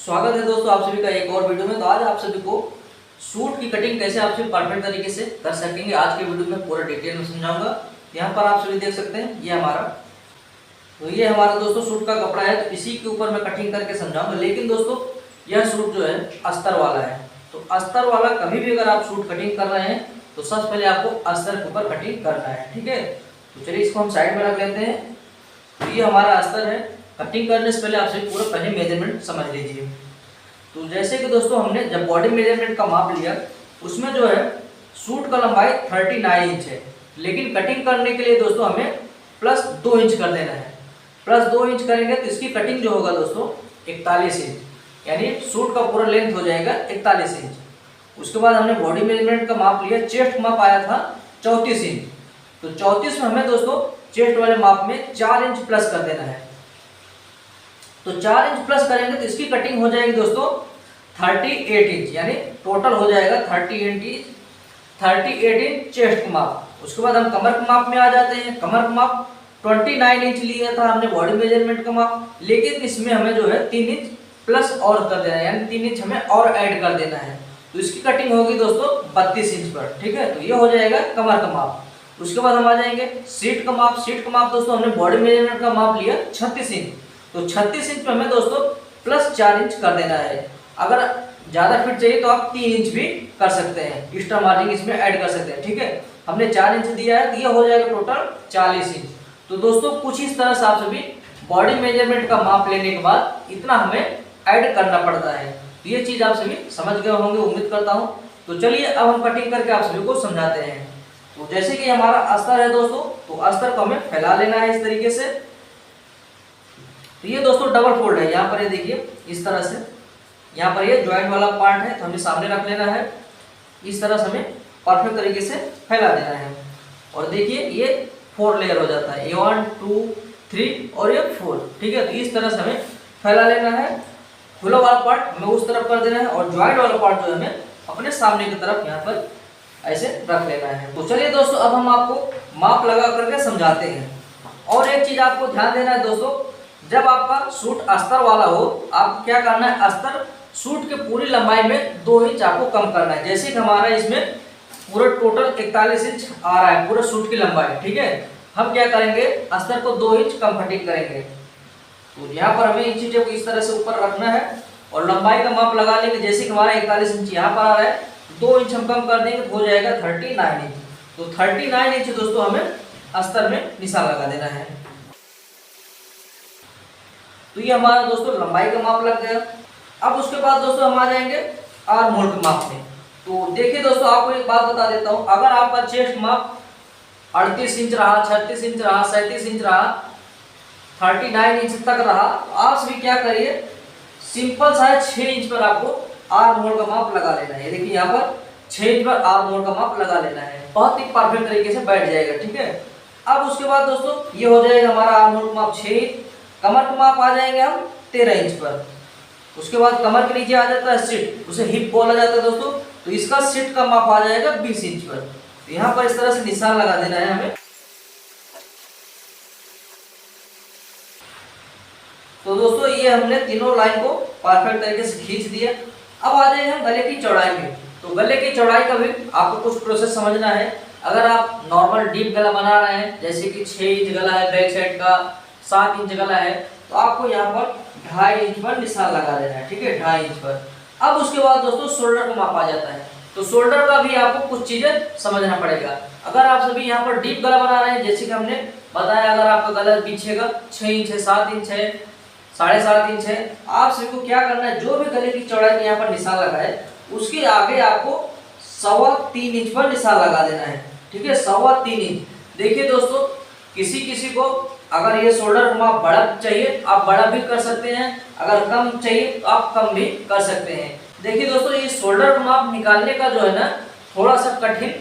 स्वागत है दोस्तों आप सभी का एक और वीडियो में। तो आज आप सभी को सूट की कटिंग कैसे आप सभी परफेक्ट तरीके से कर सकेंगे आज के वीडियो में पूरा डिटेल में समझाऊंगा। यहाँ पर आप सभी देख सकते हैं ये हमारा दोस्तों सूट का कपड़ा है, तो इसी के ऊपर मैं कटिंग करके समझाऊंगा। लेकिन दोस्तों यह सूट जो है अस्तर वाला है, तो अस्तर वाला कभी भी अगर आप सूट कटिंग कर रहे हैं तो सबसे पहले आपको अस्तर के ऊपर कटिंग करना है, ठीक है। तो चलिए इसको हम साइड में रख लेते हैं। तो ये हमारा अस्तर है। कटिंग करने से पहले आपसे पूरा पहले मेजरमेंट समझ लीजिए। तो जैसे कि दोस्तों हमने जब बॉडी मेजरमेंट का माप लिया, उसमें जो है सूट का लंबाई 39 इंच है, लेकिन कटिंग करने के लिए दोस्तों हमें प्लस 2 इंच कर देना है। प्लस 2 इंच करेंगे तो इसकी कटिंग जो होगा दोस्तों 41 इंच, यानी सूट का पूरा लेंथ हो जाएगा 41 इंच। उसके बाद हमने बॉडी मेजरमेंट का माप लिया, चेस्ट माप आया था 34 इंच। तो 34 में हमें दोस्तों चेस्ट वाले माप में 4 इंच प्लस कर देना है। तो 4 इंच प्लस करेंगे तो इसकी कटिंग हो जाएगी दोस्तों 38 इंच, यानी टोटल हो जाएगा 38 इंच चेस्ट का माप। उसके बाद हम कमर के माप में आ जाते हैं। कमर का माप 29 इंच लिया था हमने बॉडी मेजरमेंट का माप, लेकिन इसमें हमें जो है 3 इंच प्लस और कर देना है, यानी 3 इंच हमें और ऐड कर देना है। तो इसकी कटिंग होगी दोस्तों 32 इंच पर, ठीक है। तो ये हो जाएगा कमर का माप। उसके बाद हम आ जाएंगे सीट का माप। सीट का माप दोस्तों हमने बॉडी मेजरमेंट का माप लिया 36 इंच। तो 36 इंच में हमें दोस्तों प्लस 4 इंच कर देना है। अगर ज़्यादा फिट चाहिए तो आप 3 इंच भी कर सकते हैं, एक्स्ट्रा मार्जिन इसमें ऐड कर सकते हैं, ठीक है। हमने 4 इंच दिया है, तो ये हो जाएगा टोटल 40 इंच। तो दोस्तों कुछ इस तरह से आप सभी बॉडी मेजरमेंट का माप लेने के बाद इतना हमें ऐड करना पड़ता है। तो ये चीज़ आप सभी समझ गए होंगे, उम्मीद करता हूँ। तो चलिए अब हम कटिंग करके आप सभी को समझाते हैं। तो जैसे कि हमारा अस्तर है दोस्तों, तो अस्तर को हमें फैला लेना है इस तरीके से। तो ये दोस्तों डबल फोल्ड है, यहाँ पर ये देखिए इस तरह से, यहाँ पर ये ज्वाइंट वाला पार्ट है, तो हमें सामने रख लेना है। इस तरह से हमें परफेक्ट तरीके से फैला देना है। और देखिए ये 4 लेयर हो जाता है, ये 1 2 3 और ये 4, ठीक है। तो इस तरह से हमें फैला लेना है। खुला वाला पार्ट हमें उस तरफ कर देना है और ज्वाइंट वाला पार्ट जो है हमें अपने सामने की तरफ यहाँ पर ऐसे रख लेना है। तो चलिए दोस्तों अब हम आपको माप लगा करके समझाते हैं। और एक चीज आपको ध्यान देना है दोस्तों, जब आपका सूट अस्तर वाला हो, आप क्या करना है, अस्तर सूट के पूरी लंबाई में 2 इंच आपको कम करना है। जैसे कि हमारा इसमें पूरा टोटल 41 इंच आ रहा है पूरा सूट की लंबाई, ठीक है। हम क्या करेंगे, अस्तर को 2 इंच कम कटिंग करेंगे। तो यहाँ पर हमें इन चीजों को इस तरह से ऊपर रखना है और लंबाई का माप लगा लेंगे। जैसे कि हमारा 41 इंच यहाँ पर आ रहा है, 2 इंच हम कम कर देंगे तो हो जाएगा 39 इंच। तो 39 इंच दोस्तों हमें अस्तर में निशान लगा देना है। तो ये हमारा दोस्तों लंबाई का माप लग गया। अब उसके बाद दोस्तों हम आ जाएंगे आर्म होल के माप में। तो देखिए दोस्तों आपको एक बात बता देता हूँ, अगर आपका चेस्ट माप 38 इंच रहा, 36 इंच रहा, 37 इंच रहा, 39 इंच तक रहा, तो आप सभी क्या करिए, सिंपल सा 6 इंच पर आपको आर्म होल का माप लगा लेना है। देखिए यहाँ पर 6 इंच पर आर्म होल का माप लगा लेना है, बहुत ही परफेक्ट तरीके से बैठ जाएगा, ठीक है। अब उसके बाद दोस्तों ये हो जाएगा हमारा आर्म होल का माप 6 इंच। कमर का माप आ जाएंगे हम 13 इंच पर। उसके बाद कमर के नीचे आ जाता है सीट, उसे हिप बोला जाता है दोस्तों। तो इसका सीट का माप आ जाएगा 20 इंच पर। तो यहाँ पर इस तरह से निशान लगा देना है हमें। तो दोस्तों ये हमने तीनों लाइन को परफेक्ट तरीके से खींच दिया। अब आ जाएंगे हम गले की चौड़ाई में। तो गले की चौड़ाई का भी आपको कुछ प्रोसेस समझना है। अगर आप नॉर्मल डीप गला बना रहे हैं, जैसे कि 6 इंच गला है बैक साइड का, 7 इंच गला है, तो आपको यहाँ पर 2.5 इंच पर निशान लगा देना है, ठीक है, 2.5 इंच पर। अब उसके बाद दोस्तों शोल्डर का माप आ जाता है। तो शोल्डर का भी आपको कुछ चीजें समझना पड़ेगा। अगर आप सभी यहाँ पर डीप गला बना रहे हैं, जैसे कि हमने बताया, अगर आपका गला पीछे का 6 इंच है, 7 इंच है, 7.5 इंच है, आप सभी को क्या करना है, जो भी गले की चौड़ाई यहाँ पर निशान लगा है उसके आगे आपको 3.25 इंच पर निशान लगा देना है, ठीक है, 3.25 इंच। देखिए दोस्तों किसी किसी को अगर ये शोल्डर का माप बड़ा चाहिए आप बड़ा भी कर सकते हैं, अगर कम चाहिए तो आप कम भी कर सकते हैं। देखिए दोस्तों ये शोल्डर का माप निकालने का जो है ना थोड़ा सा कठिन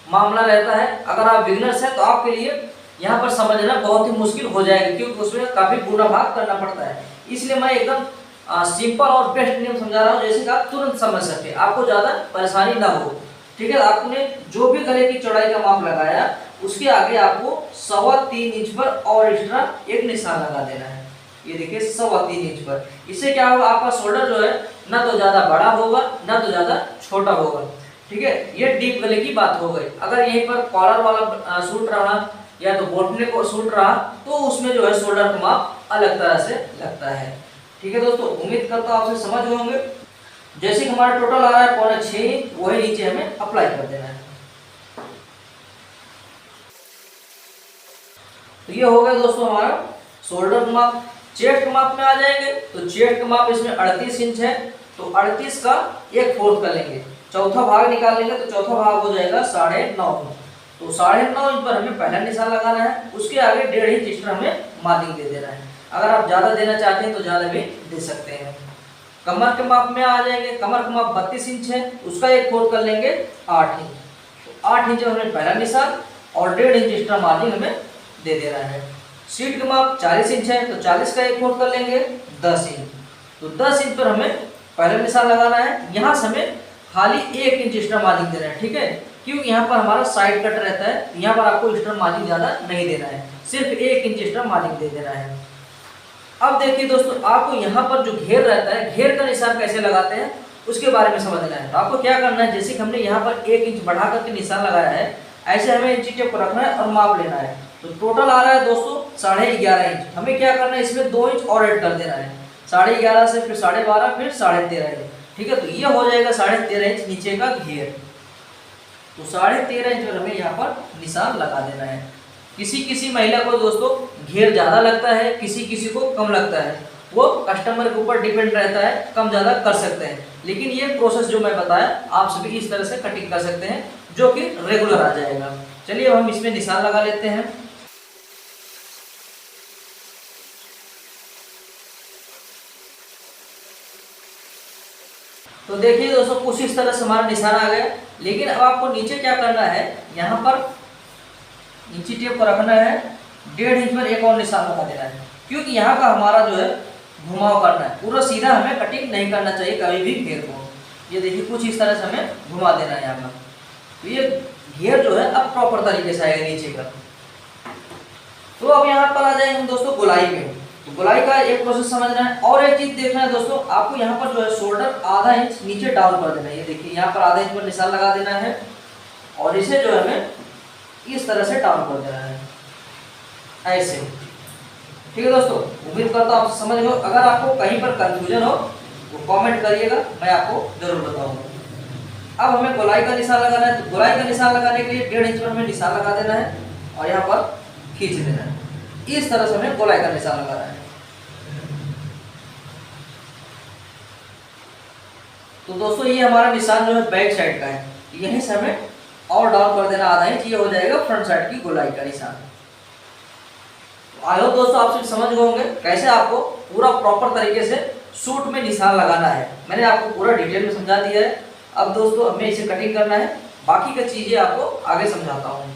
मामला रहता है। अगर आप बिगिनर्स हैं तो आपके लिए यहाँ पर समझना बहुत ही मुश्किल हो जाएगा, क्योंकि उसमें काफी गुना भाग करना पड़ता है। इसलिए मैं एकदम सिंपल और बेस्ट नियम समझा रहा हूँ, जैसे कि आप तुरंत समझ सके, आपको ज्यादा परेशानी ना हो, ठीक है। आपने जो भी गले की चौड़ाई का माप लगाया उसके आगे आपको 3.25 इंच पर और एक्स्ट्रा एक निशान लगा देना है। ये देखिए 3.25 इंच पर। इससे क्या होगा, आपका शोल्डर जो है ना तो ज्यादा बड़ा होगा ना तो ज्यादा छोटा होगा। ठीक है, ये डीप गले की बात हो गई। अगर यहीं पर कॉलर वाला सूट रहा या तो बोटने को सूट रहा तो उसमें जो है शोल्डर का माप अलग तरह से लगता है। ठीक है दोस्तों, उम्मीद करता हूं आपसे समझ गए होंगे। जैसे कि हमारा टोटल आ रहा है 6.25 इंच, वही नीचे हमें अप्लाई कर देना है। तो ये हो गया दोस्तों हमारा शोल्डर का माप। चेस्ट का माप में आ जाएंगे तो चेस्ट का माप इसमें 38 इंच है, तो 38 का 1/4 कर लेंगे, चौथा भाग निकाल लेंगे तो चौथा भाग हो जाएगा 9.5 इंच। तो 9.5 इंच पर हमें पहला निशान लगाना है, उसके आगे 1.5 इंच एक्स्ट्रा हमें मार्जिन दे देना है। अगर आप ज्यादा देना चाहते हैं तो ज्यादा भी दे सकते हैं। कमर के माप में आ जाएंगे, कमर का माप 32 इंच है, उसका 1/4 कर लेंगे 8 इंच। तो 8 इंच हमें पहला निशान और 1.5 इंच एक्स्ट्रा मार्जिन हमें दे देना है। सीट का माप 40 इंच है, तो 40 का 1/4 कर लेंगे 10 इंच। तो 10 इंच पर हमें पहला निशान लगाना है। यहाँ से हमें खाली 1 इंच एक्स्ट्रा मार्जिन देना है। ठीक है, क्योंकि यहाँ पर हमारा साइड कट रहता है, यहाँ पर आपको एक्स्ट्रा मार्जिन ज्यादा नहीं देना है, सिर्फ 1 इंच एक्स्ट्रा मार्जिन दे देना है। अब देखिए दोस्तों, आपको यहाँ पर जो घेर रहता है, घेर का निशान कैसे लगाते हैं उसके बारे में समझना है। तो आपको क्या करना है, जैसे कि हमने यहाँ पर 1 इंच बढ़ा करके निशान लगाया है, ऐसे हमें इंची टेप को रखना है और माप लेना है। तो टोटल आ रहा है दोस्तों 11.5 इंच। हमें क्या करना है, इसमें 2 इंच और ऐड कर देना है। 11.5 से फिर 12.5 फिर 13.5 इंच। ठीक है, तो ये हो जाएगा 13.5 इंच नीचे का घेर। तो 13.5 इंच पर हमें यहाँ पर निशान लगा देना है। किसी महिला को दोस्तों घेर ज्यादा लगता है, किसी को कम लगता है, वो कस्टमर के ऊपर डिपेंड रहता है, कम ज्यादा कर सकते हैं। लेकिन ये प्रोसेस जो मैं बताया आप सभी इस तरह से कटिंग कर सकते हैं, जो कि रेगुलर आ जाएगा। चलिए अब हम इसमें निशान लगा लेते हैं। तो देखिए दोस्तों, कुछ इस तरह से हमारा निशान आ गया। लेकिन अब आपको नीचे क्या करना है, यहाँ पर नीचे टेप को रखना है, 1.5 इंच पर एक और निशान लगा देना है, क्योंकि यहाँ का हमारा जो है घुमाव करना है, पूरा सीधा हमें कटिंग नहीं करना चाहिए कभी भी घेर को। ये देखिए कुछ इस तरह से हमें घुमा देना है यहाँ पर। तो ये घेर जो है अब प्रॉपर तरीके से आएगा नीचे का। तो अब यहाँ पर आ जाएंगे हम दोस्तों गोलाई में। तो गोलाई का एक प्रोसेस समझना है और एक चीज देखना है दोस्तों, आपको यहाँ पर जो है शोल्डर आधा इंच नीचे डाउन कर देना है। ये देखिए यहाँ पर आधा इंच पर निशान लगा देना है और इसे जो है हमें इस तरह से डाउन कर देना है, ऐसे। ठीक है दोस्तों, उम्मीद करता हूँ आप समझ लो। अगर आपको कहीं पर कंफ्यूजन हो तो कमेंट करिएगा, मैं आपको जरूर बताऊंगा। अब हमें गोलाई का निशान लगाना है। तो गोलाई का निशान लगाने के लिए 1.5 इंच पर हमें निशान लगा देना है और यहाँ पर खींच देना है। इस तरह से हमें गोलाई का निशान लगाना है। तो दोस्तों ये हमारा निशान जो है बैक साइड का है, यहीं से हमें और डाउन कर देना आधा इंच, ये हो जाएगा फ्रंट साइड की गोलाई का निशान। आई होप दोस्तों आप सब समझ गए होंगे कैसे आपको पूरा प्रॉपर तरीके से सूट में निशान लगाना है। मैंने आपको पूरा डिटेल में समझा दिया है। अब दोस्तों हमें इसे कटिंग करना है, बाकी का चीजें आपको आगे समझाता हूँ।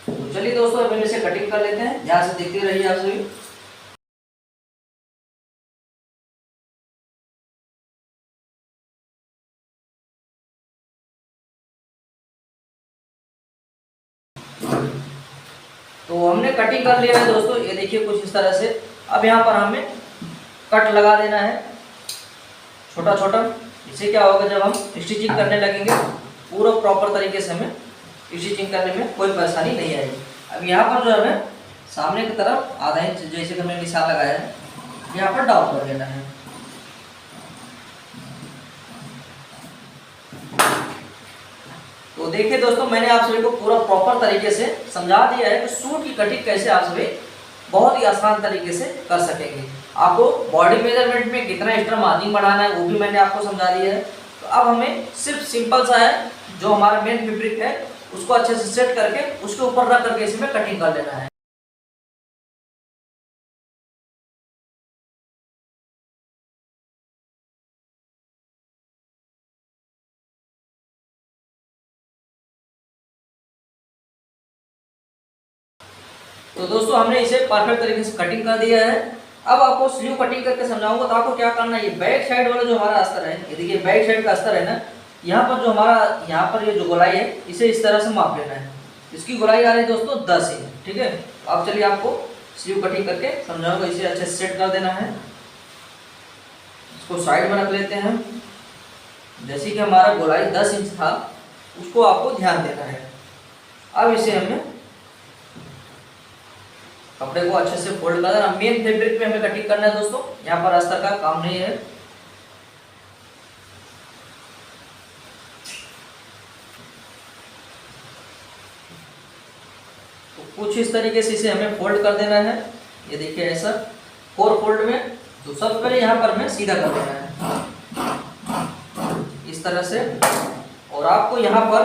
तो चलिए दोस्तों अब हम इसे कटिंग कर लेते हैं, ध्यान से देखते रहिए आप सभी। तो हमने कटिंग कर लिया है दोस्तों, ये देखिए कुछ इस तरह से। अब यहाँ पर हमें कट लगा देना है छोटा छोटा। इससे क्या होगा, जब हम स्टिचिंग करने लगेंगे पूरा प्रॉपर तरीके से हमें स्टिचिंग करने में कोई परेशानी नहीं आएगी। अब यहाँ पर जो हमें सामने की तरफ आधा इंच जैसे हमने निशान लगाया है, यहाँ पर डाउन कर देना है। तो देखिए दोस्तों, मैंने आप सभी को पूरा प्रॉपर तरीके से समझा दिया है कि सूट की कटिंग कैसे आप सभी बहुत ही आसान तरीके से कर सकेंगे। आपको बॉडी मेजरमेंट में कितना एक्स्ट्रा मार्जिन बढ़ाना है वो भी मैंने आपको समझा दिया है। तो अब हमें सिर्फ सिंपल सा है, जो हमारा मेन फैब्रिक है उसको अच्छे से सेट करके उसके ऊपर रख करके इसमें कटिंग कर लेना है। तो दोस्तों हमने इसे परफेक्ट तरीके से कटिंग कर दिया है। अब आपको स्लीव कटिंग करके समझाऊंगा। तो आपको क्या करना है, ये बैक साइड वाला जो हमारा अस्तर है, ये देखिए बैक साइड का अस्तर है ना, यहाँ पर जो हमारा यहाँ पर ये जो गोलाई है इसे इस तरह से माप लेना है। इसकी गोलाई आ रही है दोस्तों 10 इंच। ठीक है, अब चलिए आपको स्लीव कटिंग करके समझाऊंगा। इसे अच्छे से सेट कर देना है। इसको साइड में रख लेते हैं। जैसे कि हमारा गोलाई 10 इंच था, उसको आपको ध्यान देना है। अब इसे हमें कपड़े को अच्छे से फोल्ड कर देना। मेन फैब्रिक पे हमें कटिंग करना है दोस्तों, यहाँ पर अस्तर का काम नहीं है। तो कुछ इस तरीके से इसे हमें फोल्ड कर देना है। ये देखिए ऐसा 4 फोल्ड में। तो सबसे पहले यहाँ पर हमें सीधा कर देना है इस तरह से, और आपको यहाँ पर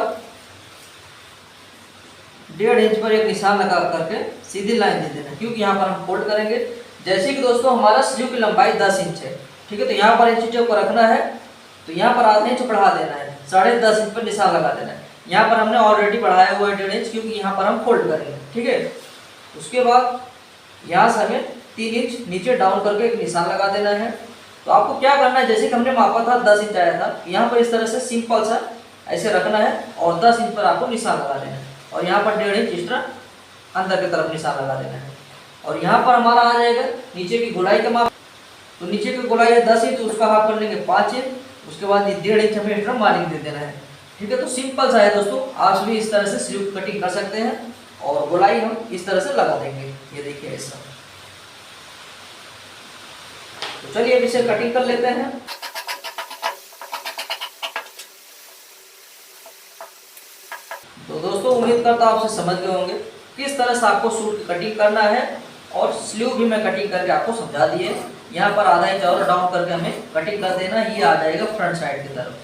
1.5 इंच पर एक निशान लगा करके सीधी लाइन दे देना है, क्योंकि यहाँ पर हम फोल्ड करेंगे। जैसे कि दोस्तों हमारा स्लीव की लंबाई 10 इंच है, ठीक है, तो यहाँ पर इंच को रखना है, तो यहाँ पर आधा इंच बढ़ा देना है, 10.5 इंच पर निशान लगा देना है। यहाँ पर हमने ऑलरेडी बढ़ाया हुआ है 1.5 इंच, क्योंकि यहाँ पर हम फोल्ड करेंगे, ठीक है। उसके बाद यहाँ से हमें 3 इंच नीचे डाउन करके एक निशान लगा देना है। तो आपको क्या करना है, जैसे कि हमने मापा था 10 इंच आया था, यहाँ पर इस तरह से सिंपल सा ऐसे रखना है और 10 इंच पर आपको निशान लगा देना है, और यहाँ पर 1.5 इंच इस तरह अंदर की तरफ निशान लगा देना है। और यहाँ पर हमारा आ जाएगा नीचे की गोलाई का माप। तो नीचे की गोलाई है 10 इंच, तो उसका हाफ कर लेंगे 5 इंच। उसके बाद ये 1.5 इंच हमें एक्स्ट्रा मार्जिन दे देना है, ठीक है। तो सिंपल सा है दोस्तों, आप भी इस तरह से स्लीव कटिंग कर सकते हैं, और गोलाई हम इस तरह से लगा देंगे। ये देखिए ऐसा। तो चलिए अब इसे कटिंग कर लेते हैं। तो दोस्तों उम्मीद करता हूं आपसे समझ गए होंगे किस तरह से आपको सूट की कटिंग करना है, और स्लीव भी मैं कटिंग करके आपको समझा दिए। यहाँ पर आधा इंच और डाउन करके हमें कटिंग कर देना, ये आ जाएगा फ्रंट साइड की तरफ।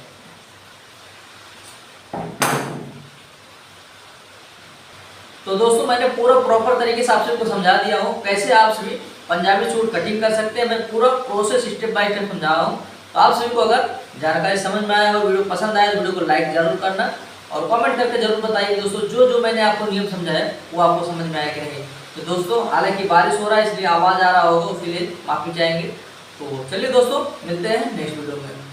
तो दोस्तों मैंने पूरा प्रॉपर तरीके से आप सबको समझा दिया हूँ कैसे आप सभी पंजाबी सूट कटिंग कर सकते हैं। मैं पूरा प्रोसेस स्टेप बाय स्टेप समझा रहा हूँ। तो आप सभी को अगर जानकारी समझ में आया और वीडियो पसंद आया तो वीडियो को लाइक जरूर करना, और कमेंट करके जरूर बताइए दोस्तों जो मैंने आपको नियम समझाया वो आपको समझ में आया कि नहीं। तो दोस्तों हालांकि बारिश हो रहा है इसलिए आवाज़ आ रहा होगा, उसके लिए माफी चाहेंगे। तो चलिए दोस्तों मिलते हैं नेक्स्ट वीडियो में।